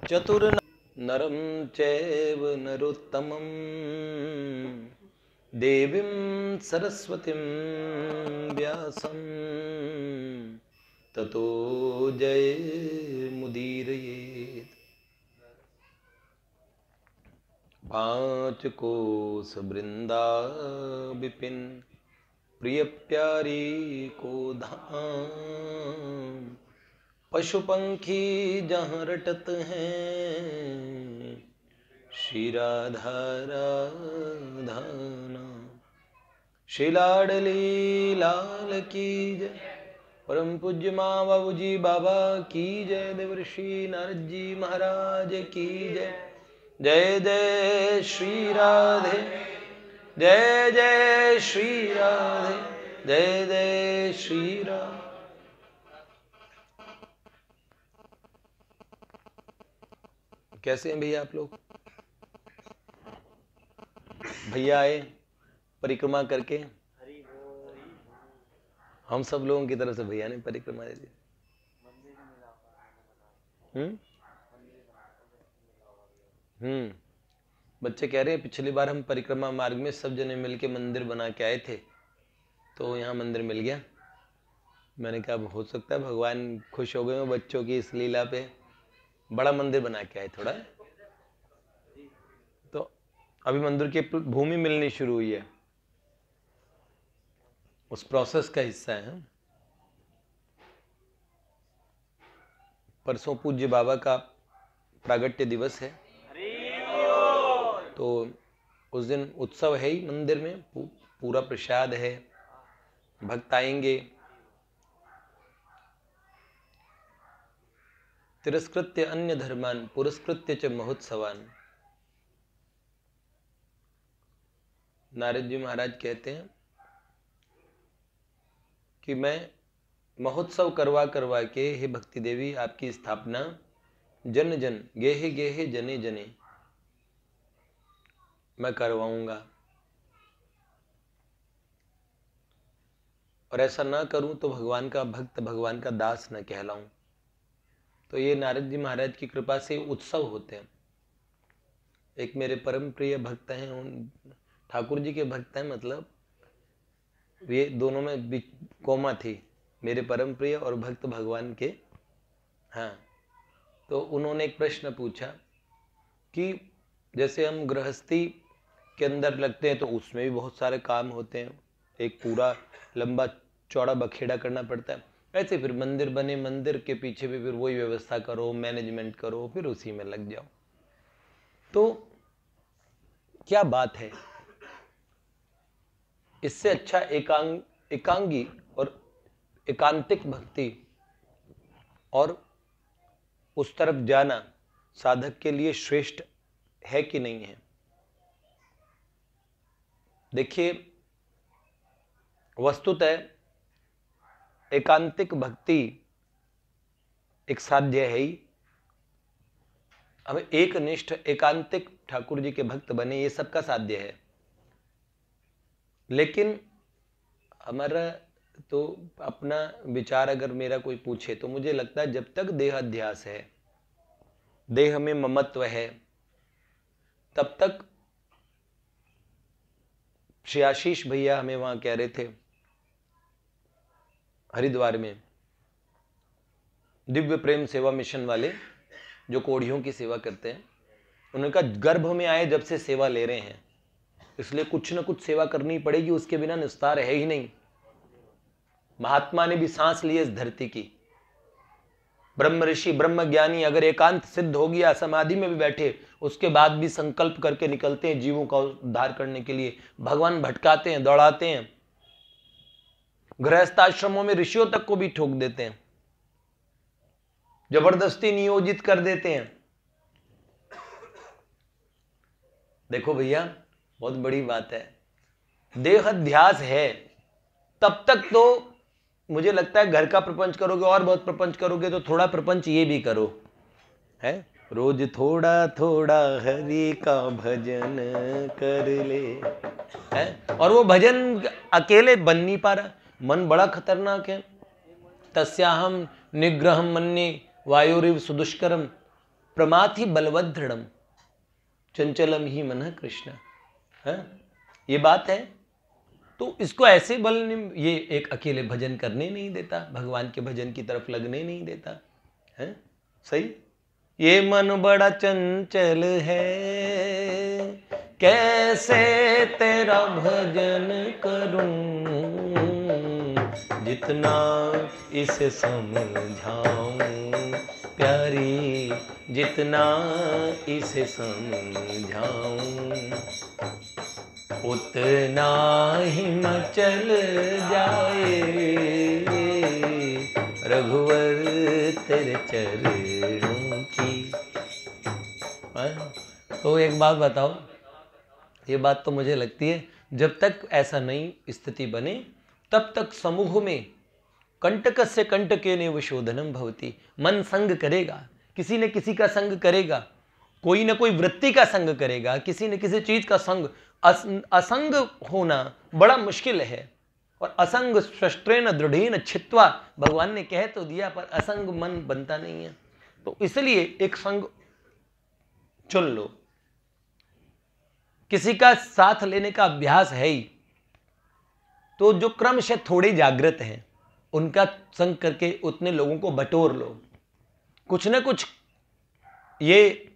चतुर नरं चैव नरोत्तमं देवीं सरस्वतीं व्यासं ततो जयमुदीरयेत्। पांच कोस वृंदा विपिन प्रिय प्यारी को धाम, पशु पंखी जहाँ रटत हैं श्री राधा राधाना। श्री लाडली लाल की जय। परम पूज्य माँ बाबूजी बाबा की जय। देवर्षि नारद जी महाराज की जय। जय जय श्री राधे, जय जय श्री राधे, जय जय श्री राधे। कैसे हैं भैया आप लोग? भैया आए परिक्रमा करके, हम सब लोगों की तरफ से भैया ने परिक्रमा दे दी। बच्चे कह रहे हैं पिछली बार हम परिक्रमा मार्ग में सब जने मिलके मंदिर बना के आए थे, तो यहाँ मंदिर मिल गया। मैंने कहा हो सकता है भगवान खुश हो गए हो बच्चों की इस लीला पे, बड़ा मंदिर बना के आए थोड़ा। तो अभी मंदिर की भूमि मिलनी शुरू हुई है, उस प्रोसेस का हिस्सा है। परसों पूज्य बाबा का प्रागट्य दिवस है, तो उस दिन उत्सव है ही मंदिर में, पूरा प्रसाद है, भक्त आएंगे। तिरस्कृत्य अन्य धर्मान पुरस्कृत्य च महोत्सवान। नारद जी महाराज कहते हैं कि मैं महोत्सव करवा करवा के हे भक्ति देवी आपकी स्थापना जन जन गेहे गेहे जने जने मैं करवाऊंगा, और ऐसा ना करूं तो भगवान का भक्त भगवान का दास न कहलाऊं। तो ये नारद जी महाराज की कृपा से उत्सव होते हैं। एक मेरे परम प्रिय भक्त हैं, उन ठाकुर जी के भक्त हैं, मतलब ये दोनों में कोमा थी, मेरे परम प्रिय और भक्त भगवान के। हाँ, तो उन्होंने एक प्रश्न पूछा कि जैसे हम गृहस्थी के अंदर लगते हैं तो उसमें भी बहुत सारे काम होते हैं, एक पूरा लंबा चौड़ा बखेड़ा करना पड़ता है। ऐसे फिर मंदिर बने, मंदिर के पीछे भी फिर वही व्यवस्था करो, मैनेजमेंट करो, फिर उसी में लग जाओ। तो क्या बात है, इससे अच्छा एकांगी और एकांतिक भक्ति और उस तरफ जाना साधक के लिए श्रेष्ठ है कि नहीं है। देखिए, वस्तुतः एकांतिक भक्ति एक साध्य है ही। अब एक निष्ठ एकांतिक ठाकुर जी के भक्त बने, ये सबका साध्य है। लेकिन हमारा तो अपना विचार अगर मेरा कोई पूछे तो मुझे लगता है जब तक देहाध्यास है, देह में ममत्व है, तब तक श्री आशीष भैया हमें वहां कह रहे थे हरिद्वार में, दिव्य प्रेम सेवा मिशन वाले जो कोढ़ियों की सेवा करते हैं, उन्होंने कहा गर्भ में आए जब से सेवा ले रहे हैं, इसलिए कुछ न कुछ सेवा करनी पड़ेगी, उसके बिना निस्तार है ही नहीं। महात्मा ने भी सांस ली इस धरती की, ब्रह्म ऋषि ब्रह्म ज्ञानी अगर एकांत सिद्ध हो गया, समाधि में भी बैठे, उसके बाद भी संकल्प करके निकलते हैं जीवों का उद्धार करने के लिए। भगवान भटकाते हैं, दौड़ाते हैं, गृहस्थाश्रमों में ऋषियों तक को भी ठोक देते हैं, जबरदस्ती नियोजित कर देते हैं। देखो भैया, बहुत बड़ी बात है, देहाध्यास है तब तक तो मुझे लगता है घर का प्रपंच करोगे और बहुत प्रपंच करोगे तो थोड़ा प्रपंच ये भी करो, है रोज थोड़ा थोड़ा हरि का भजन कर ले, है। और वो भजन अकेले बन नहीं पा रहा, मन बड़ा खतरनाक है। तस्याहम निग्रहम मन्ये वायुरिव सुदुष्करम प्रमाथि बलवदृढ़म चंचलम ही मनः कृष्ण। है ये बात है। तो इसको ऐसे बल ये एक अकेले भजन करने नहीं देता, भगवान के भजन की तरफ लगने नहीं देता है। सही। ये मन बड़ा चंचल है, कैसे तेरा भजन करूं, जितना इसे समझाऊं प्यारी, जितना इसे समझाऊं उतना ही मचल जाए रघुवर तेरे चरणों की। तो एक बात बताओ, ये बात तो मुझे लगती है जब तक ऐसा नई स्थिति बने तब तक समूह में कंटकस्य कंटकेन शोधनम भवति। मन संग करेगा, किसी न किसी का संग करेगा, कोई न कोई वृत्ति का संग करेगा, किसी न किसी चीज का संग। असंग होना बड़ा मुश्किल है। और असंग शस्त्रेण दृढ़ेन छित्वा, भगवान ने कह तो दिया पर असंग मन बनता नहीं है। तो इसलिए एक संग चुन लो। किसी का साथ लेने का अभ्यास है ही, तो जो क्रमशः थोड़े जागृत हैं उनका संग करके उतने लोगों को बटोर लो। कुछ न कुछ ये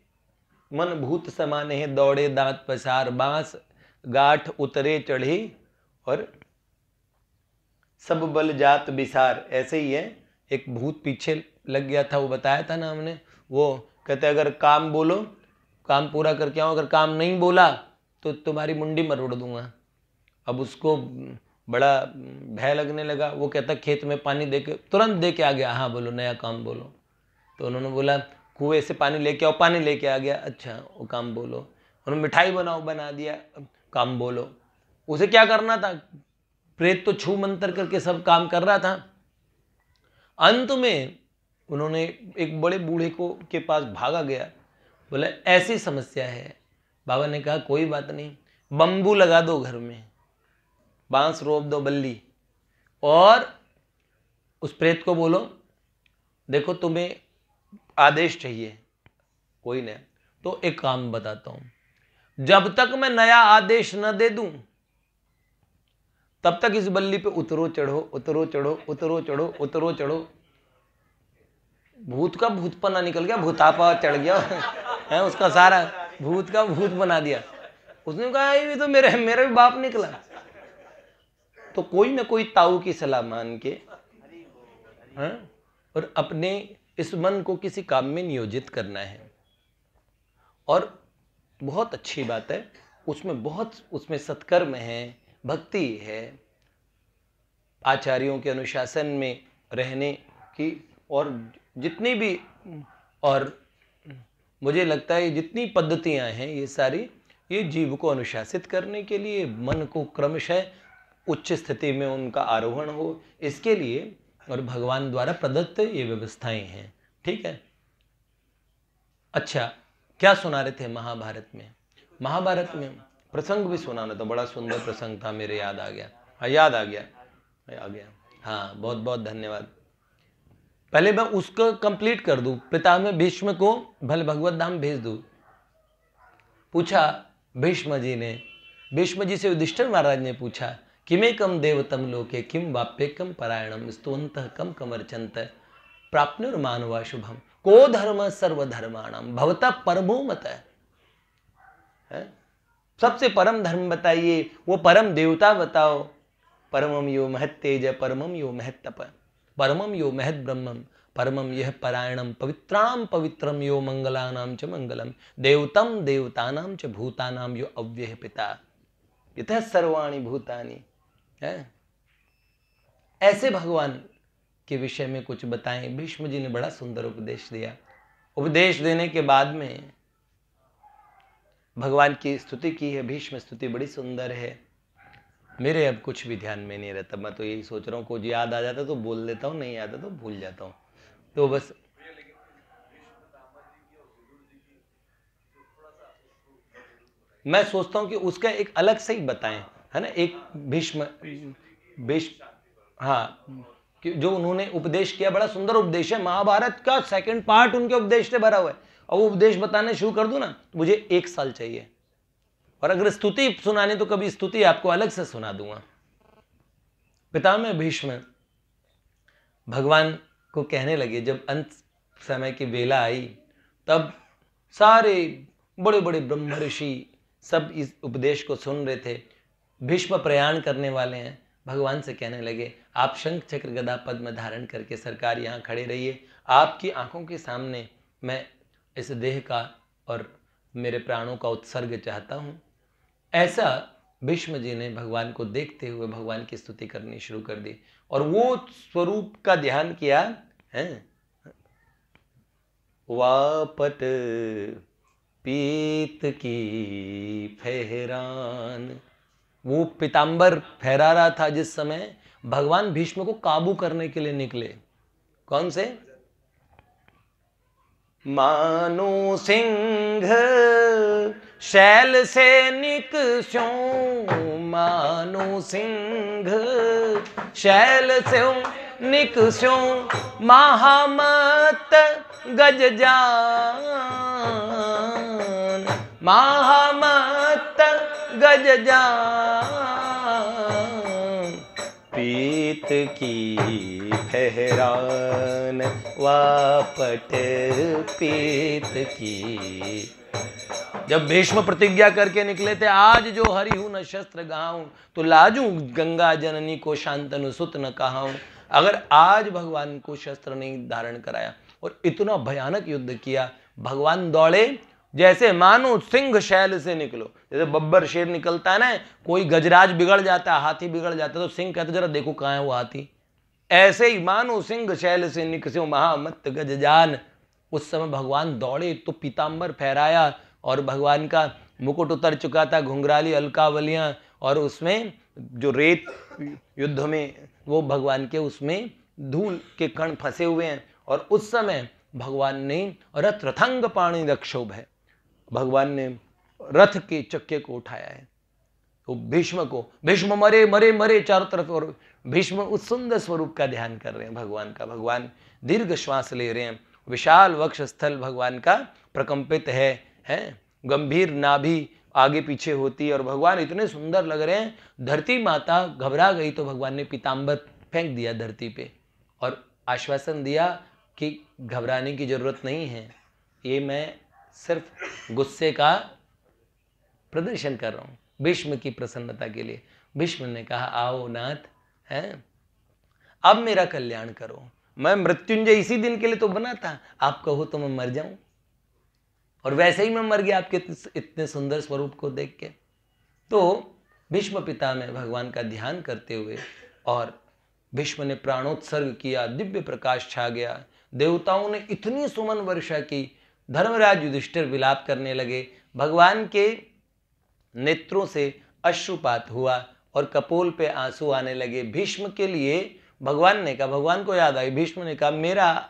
मन भूत समान है, दौड़े दांत पसार, बांस गाठ उतरे चढ़ी और सब बल जात बिसार, ऐसे ही है। एक भूत पीछे लग गया था, वो बताया था ना हमने। वो कहते अगर काम बोलो, काम पूरा करके आओ, अगर काम नहीं बोला तो तुम्हारी मुंडी मरोड़ दूंगा। अब उसको बड़ा भय लगने लगा। वो कहता खेत में पानी दे के तुरंत दे के आ गया। हाँ बोलो, नया काम बोलो। तो उन्होंने बोला कुएं से पानी लेके आओ, पानी लेके आ गया। अच्छा वो काम बोलो। उन्होंने मिठाई बनाओ, बना दिया, काम बोलो। उसे क्या करना था? प्रेत तो छू मंतर करके सब काम कर रहा था। अंत में उन्होंने एक बड़े बूढ़े को के पास भागा गया, बोले ऐसी समस्या है। बाबा ने कहा कोई बात नहीं, बम्बू लगा दो घर में, बांस रोप दो बल्ली, और उस प्रेत को बोलो देखो तुम्हें आदेश चाहिए कोई नहीं, तो एक काम बताता हूं, जब तक मैं नया आदेश न दे दूं तब तक इस बल्ली पे उतरो चढ़ो, उतरो चढ़ो, उतरो चढ़ो, उतरो चढ़ो। भूत का भूतपना निकल गया, भूतापा चढ़ गया है, उसका सारा भूत का भूत बना दिया। उसने कहा ये तो मेरा भी बाप निकला। तो कोई ना कोई ताऊ की सलाह मान के है और अपने इस मन को किसी काम में नियोजित करना है। और बहुत अच्छी बात है, उसमें सत्कर्म है, भक्ति है, आचार्यों के अनुशासन में रहने की, और जितनी भी, और मुझे लगता है जितनी पद्धतियां हैं ये सारी, ये जीव को अनुशासित करने के लिए, मन को क्रमशः उच्च स्थिति में उनका आरोहण हो, इसके लिए और भगवान द्वारा प्रदत्त ये व्यवस्थाएं हैं। ठीक है। अच्छा, क्या सुना रहे थे महाभारत में? महाभारत में प्रसंग भी सुनाना था, बड़ा सुंदर प्रसंग था, मेरे याद आ गया। हाँ याद आ गया। हाँ बहुत बहुत धन्यवाद। पहले मैं उसको कंप्लीट कर दूं। पितामह भीष्म को भले भगवत धाम भेज दूं। पूछा भीष्म जी ने, भीष्म जी से युधिष्ठिर महाराज ने पूछा किमेकम देवतम लोके किम वाप्यकम परायणम स्तुवन्तः कम कमर्चन्त प्राप्नुर्मानवा शुभम को धर्म सर्वधर्माणाम भवतः परमो मतः। सबसे परम धर्म बताइए, वो परम देवता बताओ। परमम यो महत तेज, परमम यो महत तप, परमम यो महत ब्रह्मम, परमम यह परायणम पवित्राम पवित्रम यो मंगलानाम च मंगलम, देवतम देवतानाम च भूतानाम यो अव्यय पिता, इतः सर्वाणि भूतानि। है ऐसे भगवान के विषय में कुछ बताएं। भीष्म जी ने बड़ा सुंदर उपदेश दिया। उपदेश देने के बाद में भगवान की स्तुति की है। भीष्म स्तुति बड़ी सुंदर है। मेरे अब कुछ भी ध्यान में नहीं रहता, मैं तो यही सोच रहा हूँ, कुछ याद आ जाता तो बोल देता हूँ, नहीं आता तो भूल जाता हूँ। तो बस मैं सोचता हूँ कि उसका एक अलग से ही बताएं, है ना। एक भीष्म हाँ, जो उन्होंने उपदेश किया, बड़ा सुंदर उपदेश है, महाभारत का सेकंड पार्ट उनके उपदेश से भरा हुआ है, और वो उपदेश बताने शुरू कर दूं ना तो मुझे 1 साल चाहिए। और अगर स्तुति सुनानी तो कभी स्तुति आपको अलग से सुना दूंगा। पितामह भीष्म भगवान को कहने लगे, जब अंत समय की वेला आई तब सारे बड़े बड़े ब्रह्म ऋषि सब इस उपदेश को सुन रहे थे। भीष्म प्रयाण करने वाले हैं, भगवान से कहने लगे आप शंख चक्र गदा पद्म धारण करके सरकार यहाँ खड़े रहिए, आपकी आंखों के सामने मैं इस देह का और मेरे प्राणों का उत्सर्ग चाहता हूँ। ऐसा भीष्म जी ने भगवान को देखते हुए भगवान की स्तुति करनी शुरू कर दी और वो स्वरूप का ध्यान किया है। वापट पीत की फहरान, वो पीतांबर फहरा रहा था जिस समय भगवान भीष्म को काबू करने के लिए निकले। कौन से? मानो सिंह शैल से निकस्यों, मानो सिंह शैल से निकस्यों, महामत गज जान, महामत गज जान, पीत की फहरान वापट पीत की। जब भीष्म प्रतिज्ञा करके निकले थे, आज जो हरि हूं न शस्त्र गाऊं, तो लाजू गंगा जननी को शांतनु सुत न कहाऊं। अगर आज भगवान को शस्त्र नहीं धारण कराया और इतना भयानक युद्ध किया, भगवान दौड़े जैसे मानो सिंह शैल से निकलो। जैसे बब्बर शेर निकलता है ना, कोई गजराज बिगड़ जाता है, हाथी बिगड़ जाता है, तो सिंह कहते जरा देखो कहाँ है वो हाथी। ऐसे ही मानो सिंह शैल से निकस्यो महामत गज जान। उस समय भगवान दौड़े तो पीतांबर फहराया और भगवान का मुकुट उतर चुका था, घुंघराली अलकावलियां, और उसमें जो रेत युद्ध में वो भगवान के उसमें धूल के कण फंसे हुए हैं। और उस समय भगवान ने रथ रथंग पाणी रक्षोभ है, भगवान ने रथ के चक्के को उठाया है। तो भीष्म मरे मरे मरे चारों तरफ, और भीष्म उस सुंदर स्वरूप का ध्यान कर रहे हैं भगवान का। भगवान दीर्घ श्वास ले रहे हैं, विशाल वक्ष स्थल भगवान का प्रकंपित है, गंभीर नाभि आगे पीछे होती है, और भगवान इतने सुंदर लग रहे हैं। धरती माता घबरा गई तो भगवान ने पीतांबर फेंक दिया धरती पे और आश्वासन दिया कि घबराने की जरूरत नहीं है, ये मैं सिर्फ गुस्से का प्रदर्शन कर रहा हूँ भीष्म की प्रसन्नता के लिए। भीष्म ने कहा आओ नाथ, हैं अब मेरा कल्याण करो, मैं मृत्युंजय इसी दिन के लिए तो बना था, आप कहो तो मैं मर जाऊं। और वैसे ही मैं मर गया आपके इतने सुंदर स्वरूप को देख के। तो भीष्म पिता में भगवान का ध्यान करते हुए और भीष्म ने प्राणोत्सर्ग किया, दिव्य प्रकाश छा गया, देवताओं ने इतनी सुमन वर्षा की, धर्मराज युधिष्ठिर विलाप करने लगे, भगवान के नेत्रों से अश्रुपात हुआ और कपोल पे आंसू आने लगे। भीष्म के लिए भगवान ने कहा, भगवान को याद आई, भीष्म ने कहा मेरा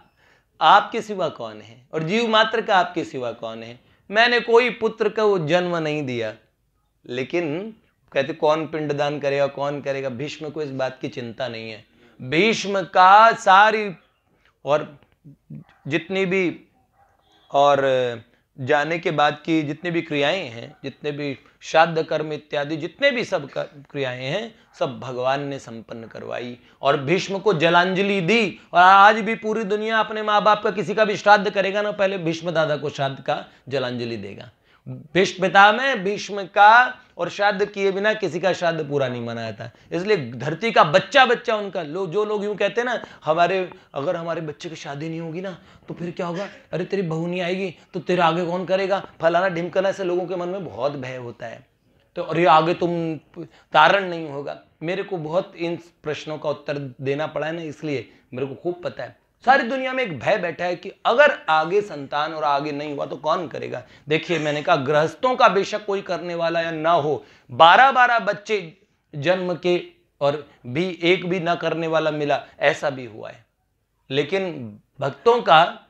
आपके सिवा कौन है और जीव मात्र का आपके सिवा कौन है, मैंने कोई पुत्र को जन्म नहीं दिया। लेकिन कहते कौन पिंडदान करेगा, कौन करेगा, भीष्म को इस बात की चिंता नहीं है। भीष्म का सारी और जितनी भी और जाने के बाद की जितनी भी क्रियाएं हैं, जितने भी श्राद्ध कर्म इत्यादि जितने भी सब क्रियाएं हैं, सब भगवान ने संपन्न करवाई और भीष्म को जलांजलि दी। और आज भी पूरी दुनिया अपने माँ बाप का किसी का भी श्राद्ध करेगा ना, पहले भीष्म दादा को श्राद्ध का जलांजलि देगा। भीष्म पिता में भीष्म का और श्राद्ध किए बिना किसी का श्राद्ध पूरा नहीं मनाया था। इसलिए धरती का बच्चा बच्चा उनका जो लोग यूं कहते हैं ना, अगर हमारे बच्चे की शादी नहीं होगी ना तो फिर क्या होगा, अरे तेरी बहू नहीं आएगी तो तेरे आगे कौन करेगा, फलाना ढिमकना, से लोगों के मन में बहुत भय होता है। तो अरे आगे तुम तारण नहीं होगा। मेरे को बहुत इन प्रश्नों का उत्तर देना पड़ा है ना, इसलिए मेरे को खूब पता है। सारी दुनिया में एक भय बैठा है कि अगर आगे संतान और आगे नहीं हुआ तो कौन करेगा। देखिए मैंने कहा गृहस्थों का बेशक कोई करने वाला या ना हो, 12-12 बच्चे जन्म के और भी एक भी ना करने वाला मिला, ऐसा भी हुआ है। लेकिन भक्तों का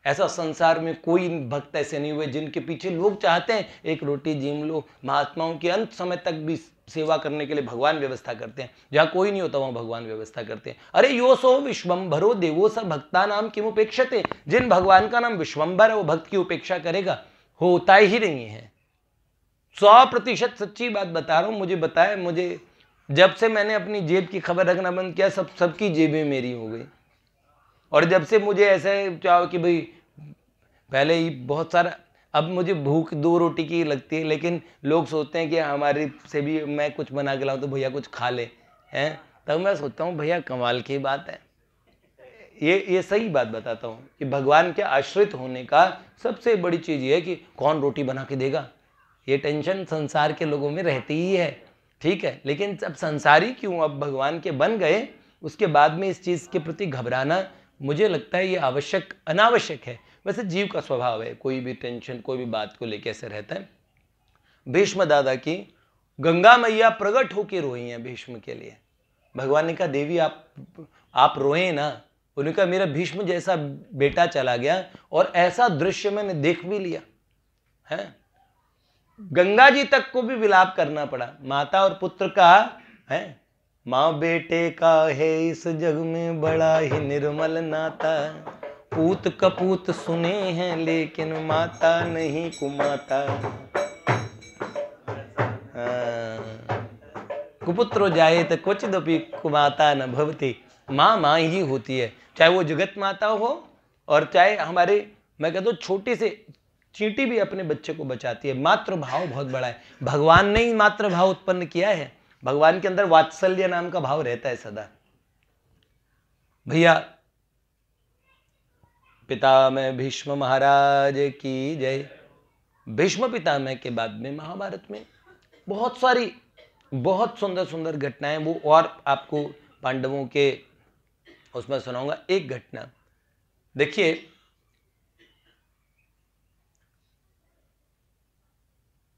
ऐसा संसार में कोई भक्त ऐसे नहीं हुए जिनके पीछे लोग चाहते हैं एक रोटी जीम लो। महात्माओं के अंत समय तक भी सेवा करने के लिए भगवान व्यवस्था करते हैं, जहां कोई नहीं होता वहां भगवान व्यवस्था करते हैं। अरे यो सो विश्वम्भरो देवो स भक्ता नाम किम उपेक्षते, जिन भगवान का नाम विश्वम्भर है वो भक्त की उपेक्षा करेगा, होता ही नहीं है। 100% सच्ची बात बता रहा हूं। मुझे बताया, मुझे जब से मैंने अपनी जेब की खबर रखना बंद किया, सबकी जेबें मेरी हो गई। और जब से मुझे ऐसे चाहो कि भाई पहले ही बहुत सारा, अब मुझे भूख 2 रोटी की लगती है, लेकिन लोग सोचते हैं कि हमारे से भी मैं कुछ बना के लाऊं तो भैया कुछ खा ले हैं, तब मैं सोचता हूँ भैया कमाल की बात है। ये सही बात बताता हूँ कि भगवान के आश्रित होने का सबसे बड़ी चीज़ ये है कि कौन रोटी बना के देगा। ये टेंशन संसार के लोगों में रहती ही है, ठीक है, लेकिन अब संसारी क्यों, अब भगवान के बन गए उसके बाद में इस चीज़ के प्रति घबराना मुझे लगता है ये आवश्यक अनावश्यक है। वैसे जीव का स्वभाव है, कोई भी टेंशन कोई भी बात को लेकर ऐसे रहता है। भीष्म दादा की गंगा मैया प्रकट होकर रोई हैं भीष्म के लिए। भगवान ने कहा देवी आप रोए ना। उन्होंने कहा मेरा भीष्म जैसा बेटा चला गया और ऐसा दृश्य मैंने देख भी लिया है। गंगा जी तक को भी विलाप करना पड़ा। माता और पुत्र का है, माँ बेटे का है इस जग में बड़ा ही निर्मल नाता, पूत कपूत सुने हैं लेकिन माता नहीं कुमाता। कुपुत्रो जाए तो क्वचिदपि कुमाता न भवति। माँ माँ ही होती है, चाहे वो जगत माता हो और चाहे हमारे, मैं कहता हूँ छोटे से चींटी भी अपने बच्चे को बचाती है। मातृभाव बहुत बड़ा है। भगवान ने ही मातृभाव उत्पन्न किया है। भगवान के अंदर वात्सल्य नाम का भाव रहता है सदा। भैया पितामह भीष्म महाराज की जय। भीष्म पितामह के बाद में महाभारत में बहुत सारी बहुत सुंदर सुंदर घटनाएं, वो और आपको पांडवों के उसमें सुनाऊंगा। एक घटना देखिए,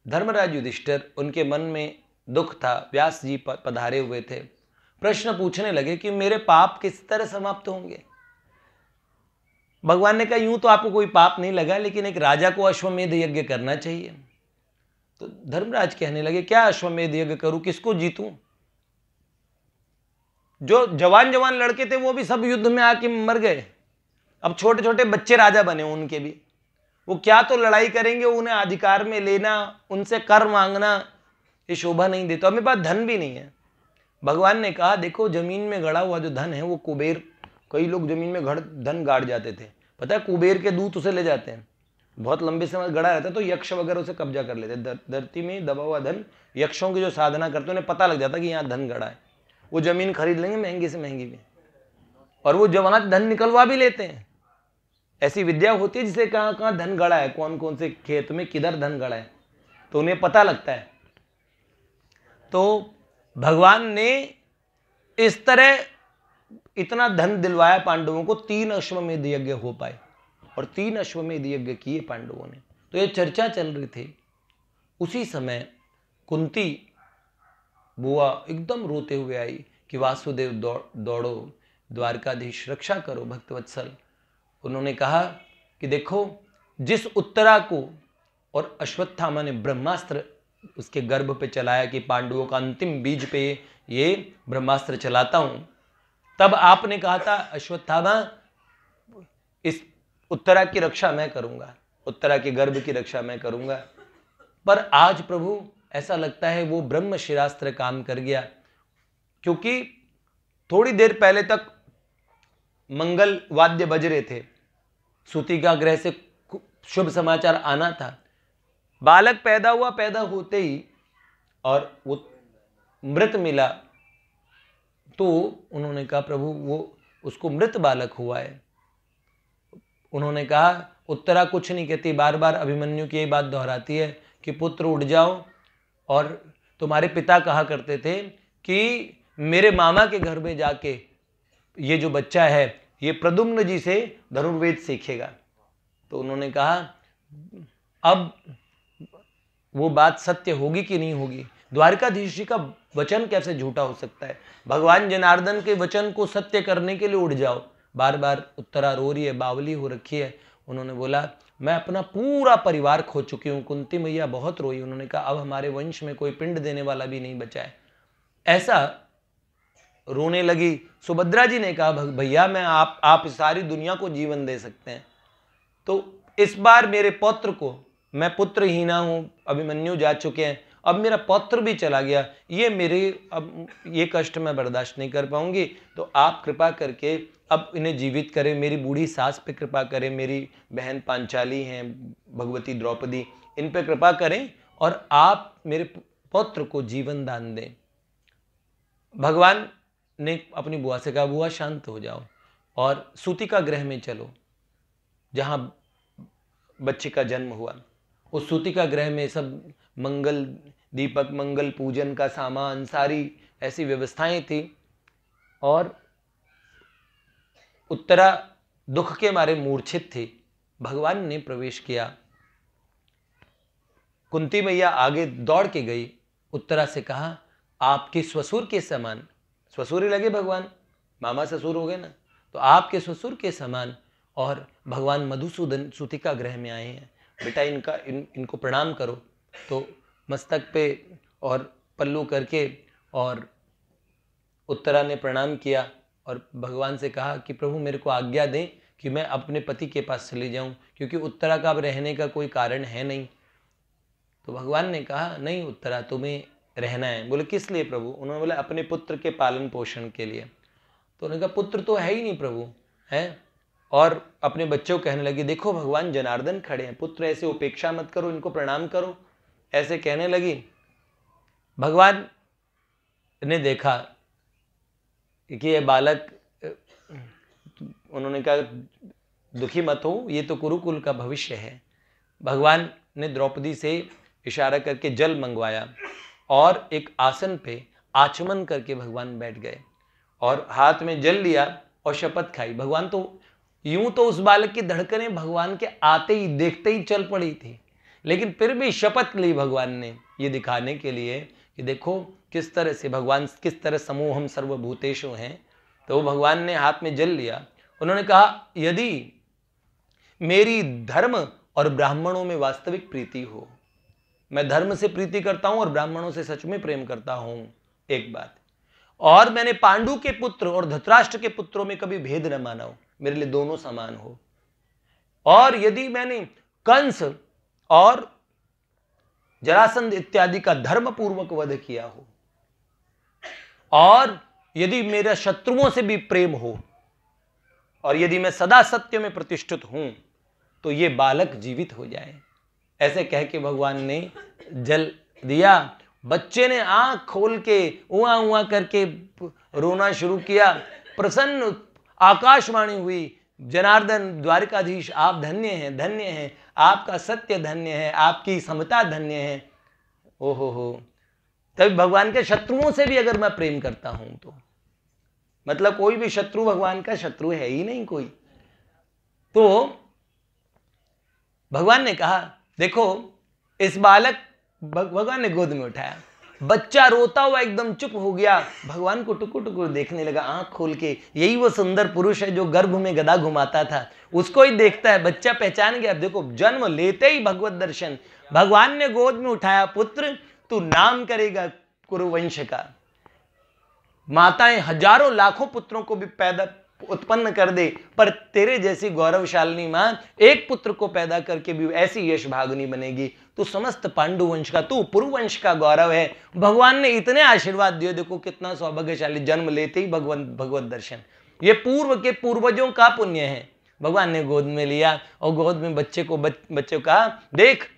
धर्मराज युधिष्ठिर, उनके मन में दुख था। व्यास जी पधारे हुए थे, प्रश्न पूछने लगे कि मेरे पाप किस तरह समाप्त होंगे। भगवान ने कहा यूं तो आपको कोई पाप नहीं लगा, लेकिन एक राजा को अश्वमेध यज्ञ करना चाहिए। तो धर्मराज कहने लगे क्या अश्वमेध यज्ञ करूं, किसको जीतूं? जो जवान जवान लड़के थे वो भी सब युद्ध में आके मर गए। अब छोटे छोटे बच्चे राजा बने, उनके भी वो क्या तो लड़ाई करेंगे, उन्हें अधिकार में लेना, उनसे कर मांगना, ये शोभा नहीं देता। और मेरे पास धन भी नहीं है। भगवान ने कहा देखो जमीन में गड़ा हुआ जो धन है वो कुबेर, कई लोग जमीन में धन गाड़ जाते थे, पता है कुबेर के दूत उसे ले जाते हैं। बहुत लंबे समय गड़ा रहता है तो यक्ष वगैरह उसे कब्जा कर लेते। धरती में दबा हुआ धन, यक्षों की जो साधना करते उन्हें पता लग जाता कि यहाँ धन गड़ा है, वो जमीन खरीद लेंगे महंगी से महंगी में, और वो जो वहां धन निकलवा भी लेते हैं। ऐसी विद्या होती है जिसे कहाँ कहाँ धन गड़ा है, कौन कौन से खेत में किधर धन गड़ा है, तो उन्हें पता लगता है। तो भगवान ने इस तरह इतना धन दिलवाया पांडवों को, 3 अश्वमेध यज्ञ हो पाए और 3 अश्वमेध यज्ञ किए पांडवों ने। तो ये चर्चा चल रही थी। उसी समय कुंती बुआ एकदम रोते हुए आई कि वासुदेव दौड़ो, द्वारकाधीश रक्षा करो भक्तवत्सल। उन्होंने कहा कि देखो जिस उत्तरा को और अश्वत्थामा ने ब्रह्मास्त्र उसके गर्भ पे चलाया कि पांडवों का अंतिम बीज पे ये ब्रह्मास्त्र चलाता हूं, तब आपने कहा था अश्वत्थामा इस उत्तरा की रक्षा मैं करूंगा, उत्तरा के गर्भ की रक्षा मैं करूंगा। पर आज प्रभु ऐसा लगता है वो ब्रह्म शिरास्त्र काम कर गया, क्योंकि थोड़ी देर पहले तक मंगल वाद्य बज रहे थे, सूतिका ग्रह से शुभ समाचार आना था। बालक पैदा हुआ, पैदा होते ही और वो मृत मिला, तो उन्होंने कहा प्रभु वो उसको मृत बालक हुआ है। उन्होंने कहा उत्तरा कुछ नहीं कहती, बार बार अभिमन्यु की यही बात दोहराती है कि पुत्र उठ जाओ, और तुम्हारे पिता कहा करते थे कि मेरे मामा के घर में जाके ये जो बच्चा है ये प्रद्युम्न जी से धनुर्वेद सीखेगा। तो उन्होंने कहा अब वो बात सत्य होगी कि नहीं होगी? द्वारकाधीश जी का वचन कैसे झूठा हो सकता है? भगवान जनार्दन के वचन को सत्य करने के लिए उठ जाओ। बार बार उत्तरा रो रही है, बावली हो रखी है, उन्होंने बोला मैं अपना पूरा परिवार खो चुकी हूँ। कुंती मैया बहुत रोई। उन्होंने कहा अब हमारे वंश में कोई पिंड देने वाला भी नहीं बचा है। ऐसा रोने लगी। सुभद्रा जी ने कहा भैया मैं आप सारी दुनिया को जीवन दे सकते हैं, तो इस बार मेरे पौत्र को, मैं पुत्रहीना हूं, अभिमन्यु जा चुके हैं, अब मेरा पौत्र भी चला गया, अब ये कष्ट मैं बर्दाश्त नहीं कर पाऊंगी, तो आप कृपा करके अब इन्हें जीवित करें। मेरी बूढ़ी सास पे कृपा करें, मेरी बहन पांचाली हैं, भगवती द्रौपदी, इन पे कृपा करें और आप मेरे पौत्र को जीवन दान दें। भगवान ने अपनी बुआ से कहा बुआ शांत हो जाओ और सूतिका गृह में चलो जहां बच्चे का जन्म हुआ। उस सूतिका गृह में सब मंगल दीपक, मंगल पूजन का सामान, सारी ऐसी व्यवस्थाएं थी। और उत्तरा दुख के मारे मूर्छित थी। भगवान ने प्रवेश किया। कुंती मैया आगे दौड़ के गई, उत्तरा से कहा आपके ससुर के समान, ससुर ही लगे भगवान, मामा ससुर हो गए ना, तो आपके ससुर के समान, और भगवान मधुसूदन सूतिका गृह में आए हैं, बेटा इनको प्रणाम करो। तो मस्तक पे और पल्लू करके और उत्तरा ने प्रणाम किया और भगवान से कहा कि प्रभु मेरे को आज्ञा दें कि मैं अपने पति के पास चले जाऊं, क्योंकि उत्तरा का अब रहने का कोई कारण है नहीं। तो भगवान ने कहा नहीं उत्तरा तुम्हें रहना है। बोले किस लिए प्रभु? उन्होंने बोला अपने पुत्र के पालन पोषण के लिए। तो उन्होंने कहा पुत्र तो है ही नहीं प्रभु, है। और अपने बच्चों को कहने लगी देखो भगवान जनार्दन खड़े हैं, पुत्र ऐसे उपेक्षा मत करो, इनको प्रणाम करो, ऐसे कहने लगी। भगवान ने देखा कि ये बालक, उन्होंने कहा दुखी मत हो, ये तो कुरुकुल का भविष्य है। भगवान ने द्रौपदी से इशारा करके जल मंगवाया और एक आसन पे आचमन करके भगवान बैठ गए और हाथ में जल लिया और शपथ खाई। भगवान तो यूं तो उस बालक की धड़कनें भगवान के आते ही देखते ही चल पड़ी थी, लेकिन फिर भी शपथ ली भगवान ने, ये दिखाने के लिए कि देखो किस तरह से भगवान, किस तरह समूहम सर्वभूतेषु हैं। तो भगवान ने हाथ में जल लिया। उन्होंने कहा यदि मेरी धर्म और ब्राह्मणों में वास्तविक प्रीति हो, मैं धर्म से प्रीति करता हूं और ब्राह्मणों से सच में प्रेम करता हूं, एक बात, और मैंने पांडु के पुत्र और धृतराष्ट्र के पुत्रों में कभी भेद न माना हो, मेरे लिए दोनों समान हो, और यदि मैंने कंस और जरासंध इत्यादि का धर्म पूर्वक वध किया हो, और यदि मेरा शत्रुओं से भी प्रेम हो, और यदि मैं सदा सत्य में प्रतिष्ठित हूं, तो ये बालक जीवित हो जाए। ऐसे कह के भगवान ने जल दिया। बच्चे ने आंख खोल के उआ उआ करके रोना शुरू किया। प्रसन्न आकाशवाणी हुई, जनार्दन द्वारिकाधीश आप धन्य हैं, धन्य हैं, आपका सत्य धन्य है, आपकी समता धन्य है। ओहो हो, तभी भगवान के शत्रुओं से भी अगर मैं प्रेम करता हूं तो मतलब कोई भी शत्रु भगवान का शत्रु है ही नहीं कोई। तो भगवान ने कहा देखो इस बालक, भगवान ने गोद में उठाया, बच्चा रोता हुआ एकदम चुप हो गया, भगवान को टुकुर टुकुर देखने लगा आंख खोल के। यही वो सुंदर पुरुष है जो गर्भ में गदा घुमाता था, उसको ही देखता है। बच्चा पहचान गया। देखो जन्म लेते ही भगवत दर्शन। भगवान ने गोद में उठाया, पुत्र तू नाम करेगा कुरुवंश का। माताएं हजारों लाखों पुत्रों को भी पैदा उत्पन्न कर दे, पर तेरे जैसी गौरवशालिनी मां एक पुत्र को पैदा करके भी ऐसी यश भागनी बनेगी। तू समस्त पांडु वंश का, तू पुरुवंश का गौरव है। भगवान ने इतने आशीर्वाद दिए। देखो कितना सौभाग्यशाली, जन्म लेते ही भगवत दर्शन। ये पूर्व के पूर्वजों का पुण्य है। भगवान ने गोद में लिया और गोद में बच्चे को कहा देख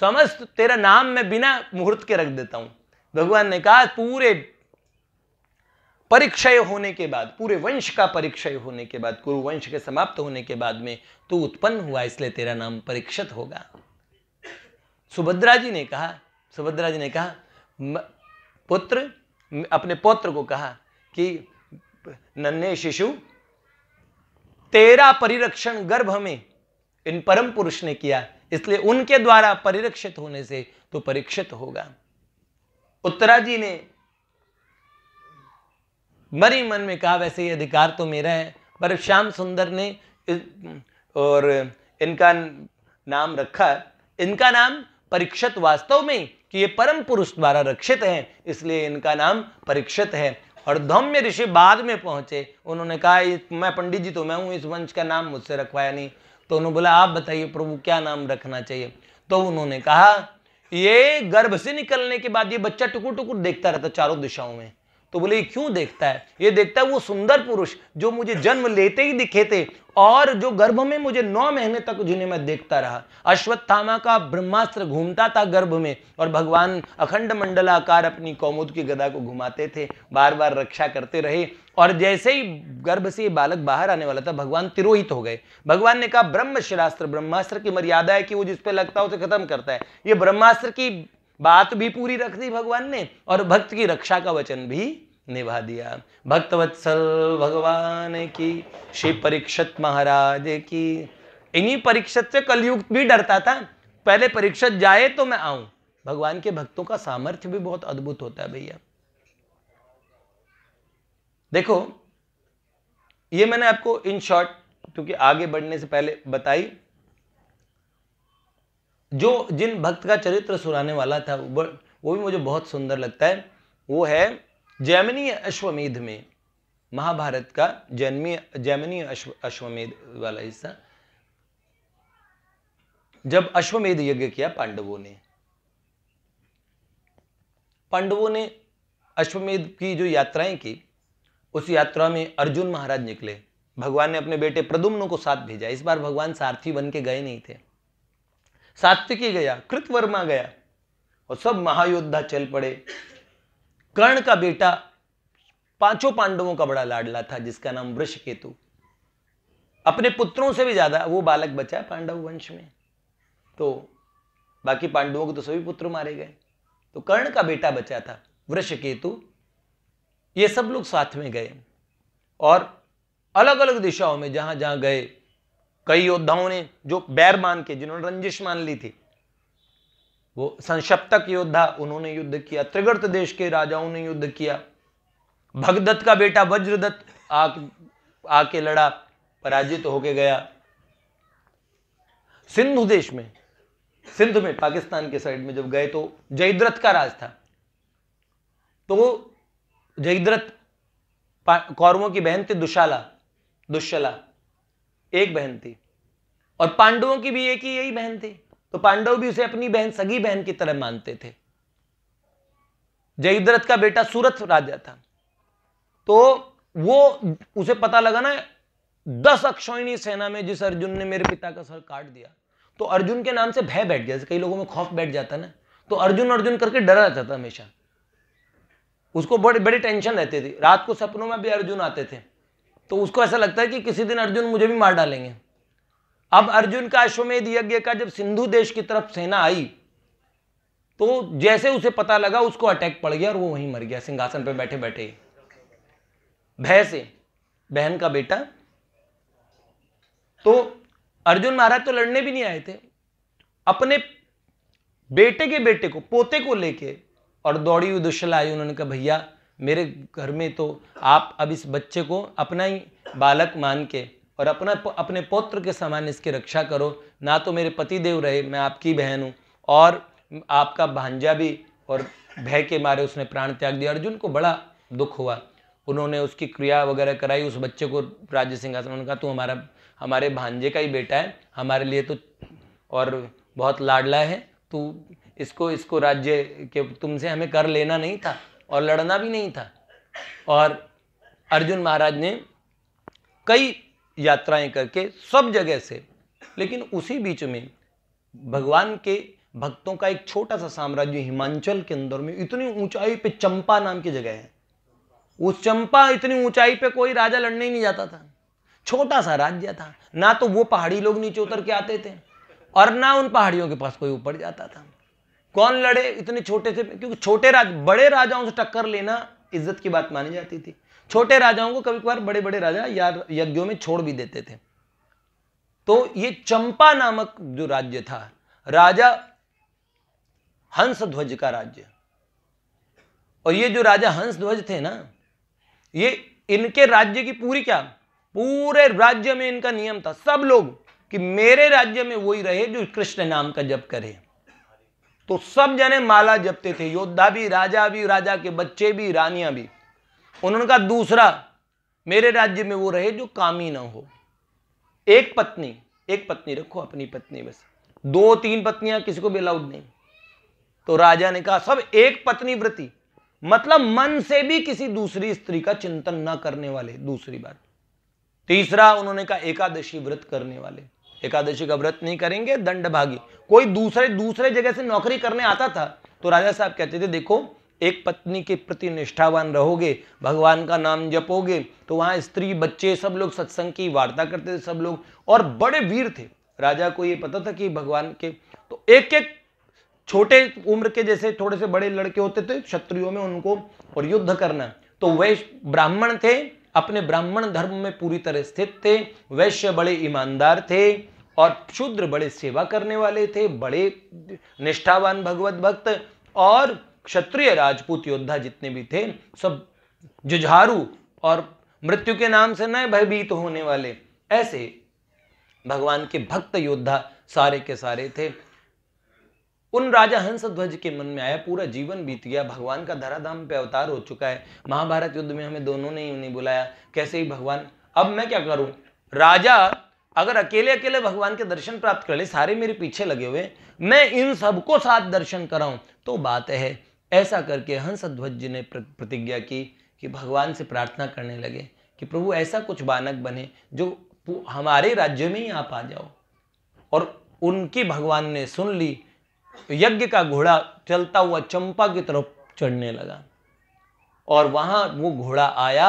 समस्त तेरा नाम मैं बिना मुहूर्त के रख देता हूं। भगवान ने कहा पूरे परिक्षय होने के बाद, पूरे वंश का परिक्षय होने के बाद, कुरुवंश के समाप्त होने के बाद में तू उत्पन्न हुआ, इसलिए तेरा नाम परीक्षित होगा। सुभद्रा जी ने कहा पुत्र, अपने पौत्र को कहा कि नन्हे शिशु तेरा परिरक्षण गर्भ में इन परम पुरुष ने किया, इसलिए उनके द्वारा परिरक्षित होने से तू परीक्षित होगा। उत्तरा जी ने मरी मन में कहा वैसे ये अधिकार तो मेरा है, पर श्याम सुंदर ने और इनका नाम रखा, इनका नाम परीक्षित वास्तव में कि ये परम पुरुष द्वारा रक्षित हैं, इसलिए इनका नाम परीक्षित है। और धौम्य ऋषि बाद में पहुंचे, उन्होंने कहा मैं पंडित जी तो मैं हूं, इस वंश का नाम मुझसे रखवाया नहीं। तो उन्होंने बोला आप बताइए प्रभु क्या नाम रखना चाहिए। तो उन्होंने कहा ये गर्भ से निकलने के बाद ये बच्चा टुकुर टुकुर देखता रहता चारों दिशाओं में। तो बोले ये क्यों देखता है? ये देखता है वो सुंदर पुरुष जो मुझे जन्म लेते ही दिखे थे और जो गर्भ में मुझे 9 महीने तक जिन्हें मैं देखता रहा। अश्वत्थामा का ब्रह्मास्त्र घूमता था गर्भ में और भगवान अखंड मंडलाकार अपनी कौमुद की गदा को घुमाते थे, बार बार रक्षा करते रहे। और जैसे ही गर्भ से बालक बाहर आने वाला था भगवान तिरोहित हो गए। भगवान ने कहा ब्रह्मशिरास्त्र, ब्रह्मास्त्र की मर्यादा है कि वो जिस पे लगता है उसे खत्म करता है। ये ब्रह्मास्त्र की बात भी पूरी रख दी भगवान ने और भक्त की रक्षा का वचन भी निभा दिया। भक्तवत्सल भगवान की, श्री परीक्षित महाराज की। इन्हीं परीक्षित से कलयुग भी डरता था, पहले परीक्षित जाए तो मैं आऊं। भगवान के भक्तों का सामर्थ्य भी बहुत अद्भुत होता है भैया। देखो ये मैंने आपको इन शॉर्ट, क्योंकि आगे बढ़ने से पहले बताई, जो जिन भक्त का चरित्र सुनाने वाला था वो भी मुझे बहुत सुंदर लगता है। वो है जैमिनी अश्वमेध में, महाभारत का जैमिनी अश्वमेध वाला हिस्सा। जब अश्वमेध यज्ञ किया पांडवों ने अश्वमेध की जो यात्राएं की, उस यात्रा में अर्जुन महाराज निकले। भगवान ने अपने बेटे प्रद्युम्न को साथ भेजा। इस बार भगवान सारथी बन के गए नहीं थे, सात्विकी गया, कृतवर्मा गया और सब महायोद्धा चल पड़े। कर्ण का बेटा 5 पांडवों का बड़ा लाडला था जिसका नाम वृषकेतु, अपने पुत्रों से भी ज्यादा वो बालक बचा पांडव वंश में। तो बाकी पांडवों को तो सभी पुत्र मारे गए, तो कर्ण का बेटा बचा था वृषकेतु। ये सब लोग साथ में गए और अलग अलग दिशाओं में जहां जहां गए, कई योद्धाओं ने जो बैर मान के, जिन्होंने रंजिश मान ली थी, वो संशप्तक योद्धा, उन्होंने युद्ध किया। त्रिगर्त देश के राजाओं ने युद्ध किया। भगदत्त का बेटा वज्रदत्त आके लड़ा, पराजित होके गया। सिंधु देश में, सिंध में, पाकिस्तान के साइड में जब गए तो जयद्रथ का राज था। तो जयद्रथ कौरवों की बहन थी दुश्शला एक बहन थी, और पांडवों की भी एक ही यही बहन थी। तो पांडव भी उसे अपनी बहन, सगी बहन की तरह मानते थे। जयद्रथ का बेटा सूरथ राजा था। तो वो उसे पता लगा ना 10 अक्षौहिणी सेना में जिस अर्जुन ने मेरे पिता का सर काट दिया, तो अर्जुन के नाम से भय बैठ गया। कई लोगों में खौफ बैठ जाता ना, तो अर्जुन अर्जुन करके डरा रहता था हमेशा। उसको बड़ी बड़ी टेंशन रहती थी। रात को सपनों में भी अर्जुन आते थे, तो उसको ऐसा लगता है कि किसी दिन अर्जुन मुझे भी मार डालेंगे। अब अर्जुन का अश्वमेध यज्ञ का जब सिंधु देश की तरफ सेना आई, तो जैसे उसे पता लगा उसको अटैक पड़ गया और वो वहीं मर गया सिंहासन पे बैठे बैठे, भय से। बहन का बेटा। तो अर्जुन महाराज तो लड़ने भी नहीं आए थे, अपने बेटे के बेटे को, पोते को लेके, और दौड़ी हुई दुश्शला आई। उन्होंने कहा भैया मेरे घर में तो आप अब इस बच्चे को अपना ही बालक मान के और अपने पौत्र के समान इसकी रक्षा करो। ना तो मेरे पति देव रहे, मैं आपकी बहन हूँ, और आपका भांजा भी, और भय के मारे उसने प्राण त्याग दिया। अर्जुन को बड़ा दुख हुआ। उन्होंने उसकी क्रिया वगैरह कराई, उस बच्चे को राज्य सिंहासन। उन्होंने कहा तू हमारे भांजे का ही बेटा है, हमारे लिए तो और बहुत लाडला है, तू इसको राज्य के तुमसे हमें कर लेना नहीं था और लड़ना भी नहीं था। और अर्जुन महाराज ने कई यात्राएं करके सब जगह से, लेकिन उसी बीच में भगवान के भक्तों का एक छोटा सा साम्राज्य हिमाचल के अंदर में, इतनी ऊंचाई पे चंपा नाम की जगह है। उस चंपा इतनी ऊंचाई पे कोई राजा लड़ने ही नहीं जाता था। छोटा सा राज्य था, ना तो वो पहाड़ी लोग नीचे उतर के आते थे और ना उन पहाड़ियों के पास कोई ऊपर जाता था। कौन लड़े इतने छोटे से, क्योंकि बड़े राजाओं से टक्कर लेना इज्जत की बात मानी जाती थी। छोटे राजाओं को कभी कभार बड़े बड़े राजा यार यज्ञों में छोड़ भी देते थे। तो ये चंपा नामक जो राज्य था, राजा हंसध्वज का राज्य, और ये जो राजा हंसध्वज थे ना, ये इनके राज्य की पूरे राज्य में इनका नियम था, सब लोग कि मेरे राज्य में वही रहे जो कृष्ण नाम का जप करे। तो सब जने माला जपते थे, योद्धा भी, राजा के बच्चे भी, रानियां भी। उन्होंने कहा दूसरा, मेरे राज्य में वो रहे जो कामी ना हो। एक पत्नी रखो, अपनी पत्नी बस, 2-3 पत्नियां किसी को भी अलाउड नहीं। तो राजा ने कहा सब एक पत्नी व्रती, मतलब मन से भी किसी दूसरी स्त्री का चिंतन ना करने वाले। दूसरी बात। तीसरा उन्होंने कहा एकादशी व्रत करने वाले। एकादशी का व्रत नहीं करेंगे दंड भागी। कोई दूसरे जगह से नौकरी करने आता था तो राजा साहब कहते थे देखो, एक पत्नी के प्रति निष्ठावान रहोगे, भगवान का नाम जपोगे, तो वहां स्त्री बच्चे सब लोग सत्संग की वार्ता करते थे सब लोग, और बड़े वीर थे। राजा को ये पता था कि भगवान के तो एक एक छोटे उम्र के जैसे थोड़े से बड़े लड़के होते थे क्षत्रियों में, उनको और युद्ध करना। तो वैश्य ब्राह्मण थे, अपने ब्राह्मण धर्म में पूरी तरह स्थित थे। वैश्य बड़े ईमानदार थे और शूद्र बड़े सेवा करने वाले थे, बड़े निष्ठावान भगवत भक्त। और क्षत्रिय राजपूत योद्धा जितने भी थे सब जुझारू और मृत्यु के नाम से न भयभीत होने वाले, ऐसे भगवान के भक्त योद्धा सारे के सारे थे। उन राजा हंसध्वज के मन में आया, पूरा जीवन बीत गया, भगवान का धराधाम पे अवतार हो चुका है, महाभारत युद्ध में हमें दोनों ने ही नहीं बुलाया, कैसे ही भगवान, अब मैं क्या करूं। राजा अगर अकेले अकेले भगवान के दर्शन प्राप्त कर ले, सारे मेरे पीछे लगे हुए, मैं इन सबको साथ दर्शन कराऊं तो बात है। ऐसा करके हंसध्वज जी ने प्रतिज्ञा की कि भगवान से प्रार्थना करने लगे कि प्रभु ऐसा कुछ बानक बने जो हमारे राज्य में ही आप आ जाओ। और उनकी भगवान ने सुन ली। यज्ञ का घोड़ा चलता हुआ चंपा की तरफ चढ़ने लगा और वहां वो घोड़ा आया,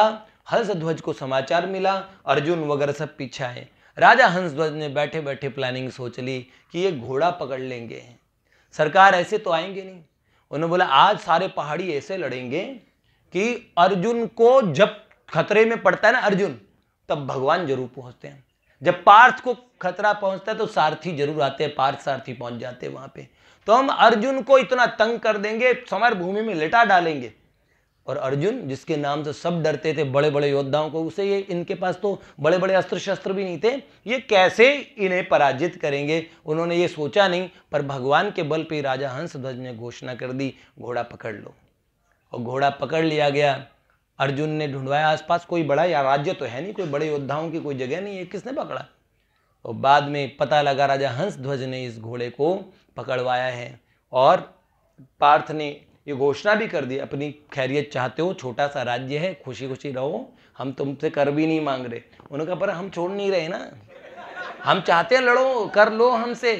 हंसध्वज को समाचार मिला, अर्जुन वगैरह सब पीछे आए। राजा हंसध्वज ने बैठे बैठे प्लानिंग सोच ली कि ये घोड़ा पकड़ लेंगे, सरकार ऐसे तो आएंगे नहीं। उन्होंने बोला आज सारे पहाड़ी ऐसे लड़ेंगे कि अर्जुन को जब खतरे में पड़ता है ना अर्जुन, तब भगवान जरूर पहुंचते हैं। जब पार्थ को खतरा पहुंचता है तो सारथी जरूर आते हैं, पार्थ सारथी पहुंच जाते हैं वहां पे। तो हम अर्जुन को इतना तंग कर देंगे, समर भूमि में लिटा डालेंगे। और अर्जुन जिसके नाम से सब डरते थे, बड़े बड़े योद्धाओं को, उसे ये इनके पास तो बड़े बड़े अस्त्र शस्त्र भी नहीं थे, ये कैसे इन्हें पराजित करेंगे, उन्होंने ये सोचा नहीं। पर भगवान के बल पे राजा हंसध्वज ने घोषणा कर दी घोड़ा पकड़ लो। और घोड़ा पकड़ लिया गया। अर्जुन ने ढूंढवाया आसपास, कोई बड़ा या राज्य तो है नहीं, कोई बड़े योद्धाओं की कोई जगह नहीं है, किसने पकड़ा। और बाद में पता लगा राजा हंसध्वज ने इस घोड़े को पकड़वाया है। और पार्थ ने ये घोषणा भी कर दी अपनी खैरियत चाहते हो, छोटा सा राज्य है, खुशी खुशी रहो, हम तुमसे कर भी नहीं मांग रहे। उन्होंने कहा पर हम छोड़ नहीं रहे ना, हम चाहते हैं लड़ो, कर लो हमसे,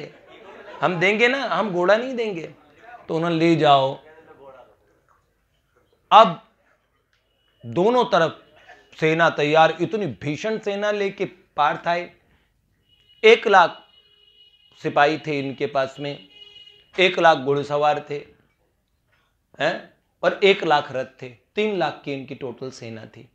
हम देंगे ना, हम घोड़ा नहीं देंगे। तो उन्होंने ले जाओ। अब दोनों तरफ सेना तैयार, इतनी भीषण सेना लेके पार्थ आए। 1 लाख सिपाही थे इनके पास में, 1 लाख घुड़सवार थे हैं, और 1 लाख रथ थे, 3 लाख की इनकी टोटल सेना थी।